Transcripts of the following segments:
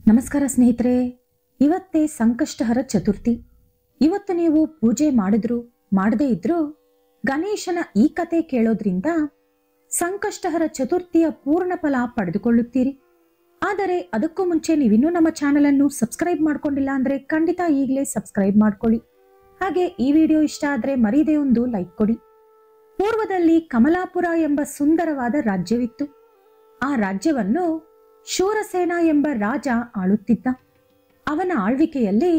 ನಮಸ್ಕಾರ ಸ್ನೇಹಿತರೆ, ಇವತ್ತೇ ಸಂಕಷ್ಟಹರ ಚತುರ್ಥಿ. ಇವತ್ತು ನೀವು ಪೂಜೆ ಮಾಡಿದ್ರು ಮಾಡದೇ ಇದ್ರು ಗಣೇಶನ ಈ ಕತೆ ಕೇಳೋದ್ರಿಂದ ಸಂಕಷ್ಟಹರ ಚತುರ್ಥಿಯ ಪೂರ್ಣ ಫಲ ಪಡೆದುಕೊಳ್ಳುತ್ತೀರಿ. ಆದರೆ ಅದಕ್ಕೂ ಮುಂಚೆ ನೀವಿನ್ನೂ ನಮ್ಮ ಚಾನೆಲ್ ಅನ್ನು ಸಬ್ಸ್ಕ್ರೈಬ್ ಮಾಡ್ಕೊಂಡಿಲ್ಲ ಅಂದ್ರೆ ಖಂಡಿತ ಈಗಲೇ ಸಬ್ಸ್ಕ್ರೈಬ್ ಮಾಡ್ಕೊಳ್ಳಿ. ಹಾಗೆ ಈ ವಿಡಿಯೋ ಇಷ್ಟ ಆದ್ರೆ ಮರೀದೇ ಒಂದು ಲೈಕ್ ಕೊಡಿ. ಪೂರ್ವದಲ್ಲಿ ಕಮಲಾಪುರ ಎಂಬ ಸುಂದರವಾದ ರಾಜ್ಯವಿತ್ತು. ಆ ರಾಜ್ಯವನ್ನು ಶೂರಸೇನ ಎಂಬ ರಾಜ ಆಳುತ್ತಿದ್ದ. ಅವನ ಆಳ್ವಿಕೆಯಲ್ಲಿ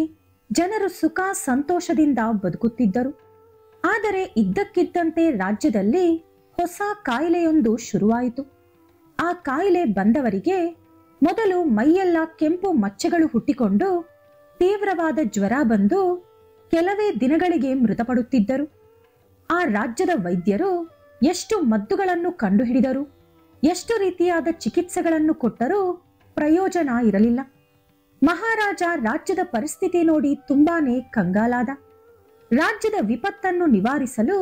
ಜನರು ಸುಖ ಸಂತೋಷದಿಂದ ಬದುಕುತ್ತಿದ್ದರು. ಆದರೆ ಇದ್ದಕ್ಕಿದ್ದಂತೆ ರಾಜ್ಯದಲ್ಲಿ ಹೊಸ ಕಾಯಿಲೆಯೊಂದು ಶುರುವಾಯಿತು. ಆ ಕಾಯಿಲೆ ಬಂದವರಿಗೆ ಮೊದಲು ಮೈಯೆಲ್ಲ ಕೆಂಪು ಮಚ್ಚೆಗಳು ಹುಟ್ಟಿಕೊಂಡು ತೀವ್ರವಾದ ಜ್ವರ ಬಂದು ಕೆಲವೇ ದಿನಗಳಿಗೆ ಮೃತಪಡುತ್ತಿದ್ದರು. ಆ ರಾಜ್ಯದ ವೈದ್ಯರು ಎಷ್ಟು ಮದ್ದುಗಳನ್ನು ಕಂಡುಹಿಡಿದರು, ಎಷ್ಟು ರೀತಿಯಾದ ಚಿಕಿತ್ಸೆಗಳನ್ನು ಕೊಟ್ಟರೂ ಪ್ರಯೋಜನ ಇರಲಿಲ್ಲ. ಮಹಾರಾಜ ರಾಜ್ಯದ ಪರಿಸ್ಥಿತಿ ನೋಡಿ ತುಂಬಾನೇ ಕಂಗಾಲಾದ. ರಾಜ್ಯದ ವಿಪತ್ತನ್ನು ನಿವಾರಿಸಲು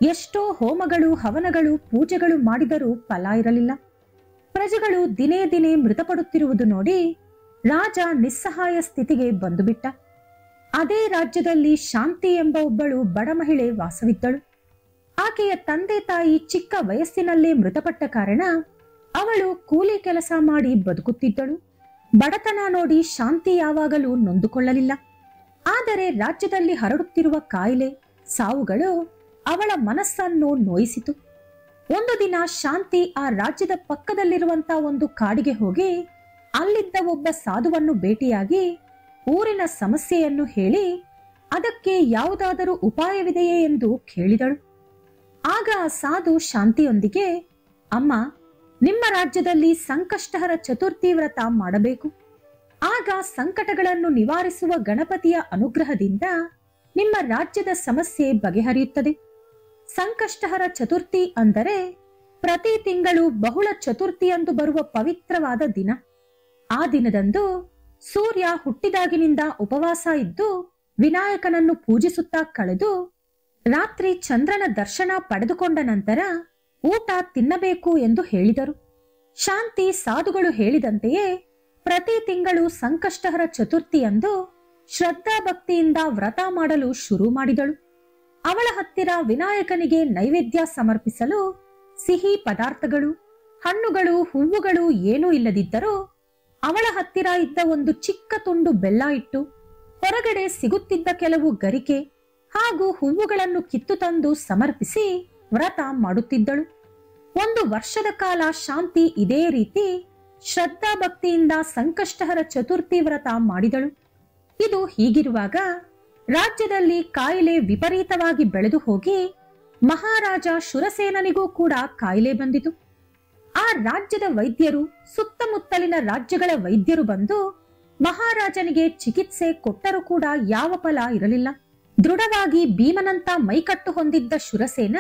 ಎಷ್ಟೋ ಹೋಮಗಳು, ಹವನಗಳು, ಪೂಜೆಗಳು ಮಾಡಿದರೂ ಫಲ ಇರಲಿಲ್ಲ. ಪ್ರಜೆಗಳು ದಿನೇ ದಿನೇ ಮೃತಪಡುತ್ತಿರುವುದು ನೋಡಿ ರಾಜ ನಿಸ್ಸಹಾಯ ಸ್ಥಿತಿಗೆ ಬಂದುಬಿಟ್ಟ. ಅದೇ ರಾಜ್ಯದಲ್ಲಿ ಶಾಂತಿ ಎಂಬ ಒಬ್ಬಳು ಬಡ ಮಹಿಳೆ ವಾಸವಿದ್ದಳು. ಆಕೆಯ ತಂದೆ ತಾಯಿ ಚಿಕ್ಕ ವಯಸ್ಸಿನಲ್ಲೇ ಮೃತಪಟ್ಟ ಕಾರಣ ಅವಳು ಕೂಲಿ ಕೆಲಸ ಮಾಡಿ ಬದುಕುತ್ತಿದ್ದಳು. ಬಡತನ ನೋಡಿ ಶಾಂತಿ ಯಾವಾಗಲೂ ನೊಂದುಕೊಳ್ಳಲಿಲ್ಲ. ಆದರೆ ರಾಜ್ಯದಲ್ಲಿ ಹರಡುತ್ತಿರುವ ಕಾಯಿಲೆ, ಸಾವುಗಳು ಅವಳ ಮನಸ್ಸನ್ನು ನೋಯಿಸಿತು. ಒಂದು ದಿನ ಶಾಂತಿ ಆ ರಾಜ್ಯದ ಪಕ್ಕದಲ್ಲಿರುವಂತಹ ಒಂದು ಕಾಡಿಗೆ ಹೋಗಿ ಅಲ್ಲಿದ್ದ ಒಬ್ಬ ಸಾಧುವನ್ನು ಭೇಟಿಯಾಗಿ ಊರಿನ ಸಮಸ್ಯೆಯನ್ನು ಹೇಳಿ ಅದಕ್ಕೆ ಯಾವುದಾದರೂ ಉಪಾಯವಿದೆಯೇ ಎಂದು ಕೇಳಿದಳು. ಆಗ ಆ ಸಾಧು ಶಾಂತಿಯೊಂದಿಗೆ, ಅಮ್ಮ, ನಿಮ್ಮ ರಾಜ್ಯದಲ್ಲಿ ಸಂಕಷ್ಟಹರ ಚತುರ್ಥಿ ವ್ರತ ಮಾಡಬೇಕು. ಆಗ ಸಂಕಟಗಳನ್ನು ನಿವಾರಿಸುವ ಗಣಪತಿಯ ಅನುಗ್ರಹದಿಂದ ನಿಮ್ಮ ರಾಜ್ಯದ ಸಮಸ್ಯೆ ಬಗೆಹರಿಯುತ್ತದೆ. ಸಂಕಷ್ಟಹರ ಚತುರ್ಥಿ ಅಂದರೆ ಪ್ರತಿ ತಿಂಗಳು ಬಹುಳ ಚತುರ್ಥಿಯಂದು ಬರುವ ಪವಿತ್ರವಾದ ದಿನ. ಆ ದಿನದಂದು ಸೂರ್ಯ ಹುಟ್ಟಿದಾಗಿನಿಂದ ಉಪವಾಸ ಇದ್ದು ವಿನಾಯಕನನ್ನು ಪೂಜಿಸುತ್ತಾ ಕಳೆದು ರಾತ್ರಿ ಚಂದ್ರನ ದರ್ಶನ ಪಡೆದುಕೊಂಡ ನಂತರ ಊಟ ತಿನ್ನಬೇಕು ಎಂದು ಹೇಳಿದರು. ಶಾಂತಿ ಸಾಧುಗಳು ಹೇಳಿದಂತೆಯೇ ಪ್ರತಿ ತಿಂಗಳು ಸಂಕಷ್ಟಹರ ಚತುರ್ಥಿಯಂದು ಶ್ರದ್ಧಾ ಭಕ್ತಿಯಿಂದ ವ್ರತ ಮಾಡಲು ಶುರು ಮಾಡಿದಳು. ಅವಳ ಹತ್ತಿರ ವಿನಾಯಕನಿಗೆ ನೈವೇದ್ಯ ಸಮರ್ಪಿಸಲು ಸಿಹಿ ಪದಾರ್ಥಗಳು, ಹಣ್ಣುಗಳು, ಹೂವುಗಳು ಏನೂ ಇಲ್ಲದಿದ್ದರೂ ಅವಳ ಹತ್ತಿರ ಇದ್ದ ಒಂದು ಚಿಕ್ಕ ತುಂಡು ಬೆಲ್ಲ ಇಟ್ಟು ಹೊರಗಡೆ ಸಿಗುತ್ತಿದ್ದ ಕೆಲವು ಗರಿಕೆ ಹಾಗೂ ಹೂವುಗಳನ್ನು ಕಿತ್ತು ತಂದು ಸಮರ್ಪಿಸಿ ವ್ರತ ಮಾಡುತ್ತಿದ್ದಳು. ಒಂದು ವರ್ಷದ ಕಾಲ ಶಾಂತಿ ಇದೇ ರೀತಿ ಶ್ರದ್ಧಾ ಭಕ್ತಿಯಿಂದ ಸಂಕಷ್ಟಹರ ಚತುರ್ಥಿ ವ್ರತ ಮಾಡಿದಳು. ಇದು ಹೀಗಿರುವಾಗ ರಾಜ್ಯದಲ್ಲಿ ಕಾಯಿಲೆ ವಿಪರೀತವಾಗಿ ಬೆಳೆದು ಹೋಗಿ ಮಹಾರಾಜ ಶೂರಸೇನನಿಗೂ ಕೂಡ ಕಾಯಿಲೆ ಬಂದಿತು. ಆ ರಾಜ್ಯದ ವೈದ್ಯರು, ಸುತ್ತಮುತ್ತಲಿನ ರಾಜ್ಯಗಳ ವೈದ್ಯರು ಬಂದು ಮಹಾರಾಜನಿಗೆ ಚಿಕಿತ್ಸೆ ಕೊಟ್ಟರೂ ಕೂಡ ಯಾವ ಫಲ ಇರಲಿಲ್ಲ. ದೃಢವಾಗಿ ಭೀಮನಂತ ಮೈಕಟ್ಟು ಹೊಂದಿದ್ದ ಶೂರಸೇನ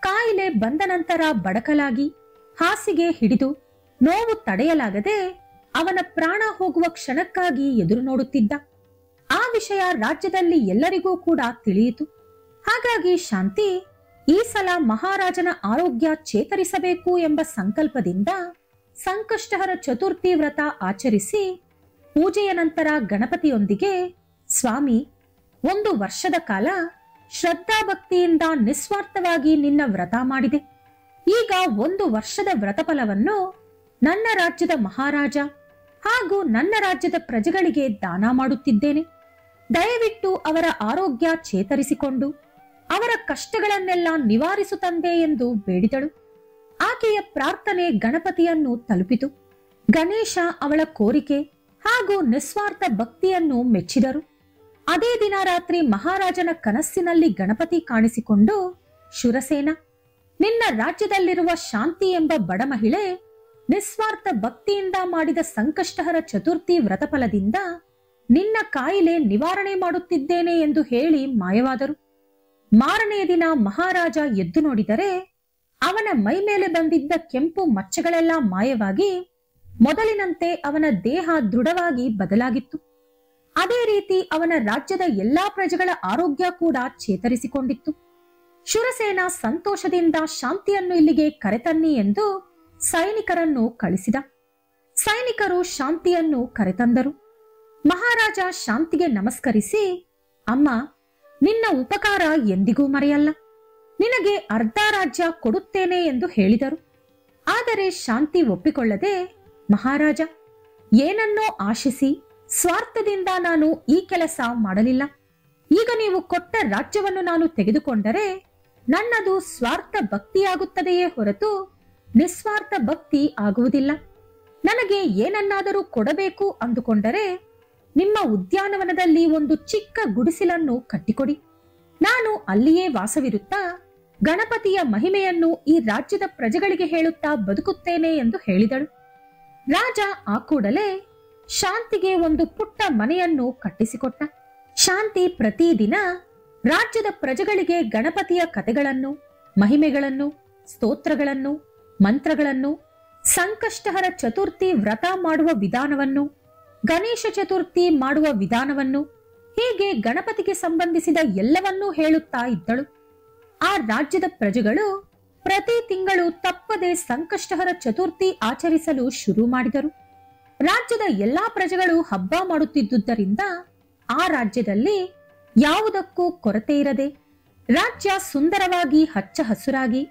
ಕಾಯಿಲೆ ಬಂದ ನಂತರ ಬಡಕಲಾಗಿ ಹಾಸಿಗೆ ಹಿಡಿದು ನೋವು ತಡೆಯಲಾಗದೆ ಅವನ ಪ್ರಾಣ ಹೋಗುವ ಕ್ಷಣಕ್ಕಾಗಿ ಎದುರು ನೋಡುತ್ತಿದ್ದ. ಆ ವಿಷಯ ರಾಜ್ಯದಲ್ಲಿ ಎಲ್ಲರಿಗೂ ಕೂಡ ತಿಳಿಯಿತು. ಹಾಗಾಗಿ ಶಾಂತಿ ಈ ಸಲ ಮಹಾರಾಜನ ಆರೋಗ್ಯ ಚೇತರಿಸಬೇಕು ಎಂಬ ಸಂಕಲ್ಪದಿಂದ ಸಂಕಷ್ಟಹರ ಚತುರ್ಥಿ ವ್ರತ ಆಚರಿಸಿ ಪೂಜೆಯ ನಂತರ ಗಣಪತಿಯೊಂದಿಗೆ, ಸ್ವಾಮಿ, ಒಂದು ವರ್ಷದ ಕಾಲ ಶ್ರದ್ಧಾ ಭಕ್ತಿಯಿಂದ ನಿಸ್ವಾರ್ಥವಾಗಿ ನಿನ್ನ ವ್ರತ ಮಾಡಿದೆ. ಈಗ ಒಂದು ವರ್ಷದ ವ್ರತಫಲವನ್ನು ನನ್ನ ರಾಜ್ಯದ ಮಹಾರಾಜ ಹಾಗೂ ನನ್ನ ರಾಜ್ಯದ ಪ್ರಜೆಗಳಿಗೆ ದಾನ ಮಾಡುತ್ತಿದ್ದೇನೆ. ದಯವಿಟ್ಟು ಅವರ ಆರೋಗ್ಯ ಚೇತರಿಸಿಕೊಂಡು ಅವರ ಕಷ್ಟಗಳನ್ನೆಲ್ಲ ನಿವಾರಿಸು ತಂದೆ ಎಂದು ಬೇಡಿದಳು. ಆಕೆಯ ಪ್ರಾರ್ಥನೆ ಗಣಪತಿಯನ್ನು ತಲುಪಿತು. ಗಣೇಶ ಅವಳ ಕೋರಿಕೆ ಹಾಗೂ ನಿಸ್ವಾರ್ಥ ಭಕ್ತಿಯನ್ನು ಮೆಚ್ಚಿದರು. ಅದೇ ದಿನ ರಾತ್ರಿ ಮಹಾರಾಜನ ಕನಸಿನಲ್ಲಿ ಗಣಪತಿ ಕಾಣಿಸಿಕೊಂಡು, ಶೂರಸೇನ, ನಿನ್ನ ರಾಜ್ಯದಲ್ಲಿರುವ ಶಾಂತಿ ಎಂಬ ಬಡ ಮಹಿಳೆ ನಿಸ್ವಾರ್ಥ ಭಕ್ತಿಯಿಂದ ಮಾಡಿದ ಸಂಕಷ್ಟಹರ ಚತುರ್ಥಿ ವ್ರತಫಲದಿಂದ ನಿನ್ನ ಕಾಯಿಲೆ ನಿವಾರಣೆ ಮಾಡುತ್ತಿದ್ದೇನೆ ಎಂದು ಹೇಳಿ ಮಾಯವಾದರು. ಮಾರನೆಯ ದಿನ ಮಹಾರಾಜ ಎದ್ದು ನೋಡಿದರೆ ಅವನ ಮೈ ಮೇಲೆ ಬಂದಿದ್ದ ಕೆಂಪು ಮಚ್ಚೆಗಳೆಲ್ಲ ಮಾಯವಾಗಿ ಮೊದಲಿನಂತೆ ಅವನ ದೇಹ ದೃಢವಾಗಿ ಬದಲಾಗಿತ್ತು. ಅದೇ ರೀತಿ ಅವನ ರಾಜ್ಯದ ಎಲ್ಲಾ ಪ್ರಜೆಗಳ ಆರೋಗ್ಯ ಕೂಡ ಚೇತರಿಸಿಕೊಂಡಿತ್ತು. ಶೂರಸೇನ ಸಂತೋಷದಿಂದ ಶಾಂತಿಯನ್ನು ಇಲ್ಲಿಗೆ ಕರೆತನ್ನಿ ಎಂದು ಸೈನಿಕರನ್ನು ಕಳಿಸಿದ. ಸೈನಿಕರು ಶಾಂತಿಯನ್ನು ಕರೆತಂದರು. ಮಹಾರಾಜ ಶಾಂತಿಗೆ ನಮಸ್ಕರಿಸಿ, ಅಮ್ಮ, ನಿನ್ನ ಉಪಕಾರ ಎಂದಿಗೂ ಮರೆಯಲ್ಲ. ನಿನಗೆ ಅರ್ಧ ರಾಜ್ಯ ಕೊಡುತ್ತೇನೆ ಎಂದು ಹೇಳಿದರು. ಆದರೆ ಶಾಂತಿ ಒಪ್ಪಿಕೊಳ್ಳದೆ, ಮಹಾರಾಜ, ಏನನ್ನೋ ಆಶಿಸಿ ಸ್ವಾರ್ಥದಿಂದ ನಾನು ಈ ಕೆಲಸ ಮಾಡಲಿಲ್ಲ. ಈಗ ನೀವು ಕೊಟ್ಟ ರಾಜ್ಯವನ್ನು ನಾನು ತೆಗೆದುಕೊಂಡರೆ ನನ್ನದು ಸ್ವಾರ್ಥ ಭಕ್ತಿಯಾಗುತ್ತದೆಯೇ ಹೊರತು ನಿಸ್ವಾರ್ಥ ಭಕ್ತಿ ಆಗುವುದಿಲ್ಲ. ನನಗೆ ಏನನ್ನಾದರೂ ಕೊಡಬೇಕು ಅಂದುಕೊಂಡರೆ ನಿಮ್ಮ ಉದ್ಯಾನವನದಲ್ಲಿ ಒಂದು ಚಿಕ್ಕ ಗುಡಿಸಲನ್ನು ಕಟ್ಟಿಕೊಡಿ. ನಾನು ಅಲ್ಲಿಯೇ ವಾಸವಿರುತ್ತಾ ಗಣಪತಿಯ ಮಹಿಮೆಯನ್ನು ಈ ರಾಜ್ಯದ ಪ್ರಜೆಗಳಿಗೆ ಹೇಳುತ್ತಾ ಬದುಕುತ್ತೇನೆ ಎಂದು ಹೇಳಿದಳು. ರಾಜ ಆ ಕೂಡಲೇ ಶಾಂತಿಗೆ ಒಂದು ಪುಟ್ಟ ಮನೆಯನ್ನು ಕಟ್ಟಿಸಿಕೊಟ್ಟ. ಶಾಂತಿ ಪ್ರತಿದಿನ ರಾಜ್ಯದ ಪ್ರಜೆಗಳಿಗೆ ಗಣಪತಿಯ ಕಥೆಗಳನ್ನು, ಮಹಿಮೆಗಳನ್ನು, ಸ್ತೋತ್ರಗಳನ್ನು, ಮಂತ್ರಗಳನ್ನು, ಸಂಕಷ್ಟಹರ ಚತುರ್ಥಿ ವ್ರತ ಮಾಡುವ ವಿಧಾನವನ್ನು, ಗಣೇಶ ಚತುರ್ಥಿ ಮಾಡುವ ವಿಧಾನವನ್ನು, ಹೀಗೆ ಗಣಪತಿಗೆ ಸಂಬಂಧಿಸಿದ ಎಲ್ಲವನ್ನೂ ಹೇಳುತ್ತಾ ಇದ್ದಳು. ಆ ರಾಜ್ಯದ ಪ್ರಜೆಗಳು ಪ್ರತಿ ತಿಂಗಳು ತಪ್ಪದೆ ಸಂಕಷ್ಟಹರ ಚತುರ್ಥಿ ಆಚರಿಸಲು ಶುರು ಮಾಡಿದರು. ರಾಜ್ಯದ ಎಲ್ಲಾ ಪ್ರಜೆಗಳು ಹಬ್ಬ ಮಾಡುತ್ತಿದ್ದುದರಿಂದ ಆ ರಾಜ್ಯದಲ್ಲಿ ಯಾವುದಕ್ಕೂ ಕೊರತೆ ಇರದೆ ರಾಜ್ಯ ಸುಂದರವಾಗಿ ಹಚ್ಚ ಹಸುರಾಗಿ,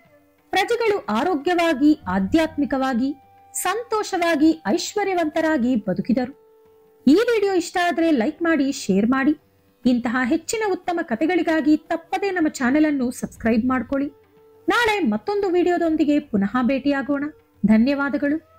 ಪ್ರಜೆಗಳು ಆರೋಗ್ಯವಾಗಿ, ಆಧ್ಯಾತ್ಮಿಕವಾಗಿ, ಸಂತೋಷವಾಗಿ, ಐಶ್ವರ್ಯವಂತರಾಗಿ ಬದುಕಿದರು. ಈ ವಿಡಿಯೋ ಇಷ್ಟ ಆದರೆ ಲೈಕ್ ಮಾಡಿ, ಶೇರ್ ಮಾಡಿ. ಇಂತಹ ಹೆಚ್ಚಿನ ಉತ್ತಮ ಕಥೆಗಳಿಗಾಗಿ ತಪ್ಪದೇ ನಮ್ಮ ಚಾನೆಲ್ ಅನ್ನು ಸಬ್ಸ್ಕ್ರೈಬ್ ಮಾಡ್ಕೊಳ್ಳಿ. ನಾಳೆ ಮತ್ತೊಂದು ವಿಡಿಯೋದೊಂದಿಗೆ ಪುನಃ ಭೇಟಿಯಾಗೋಣ. ಧನ್ಯವಾದಗಳು.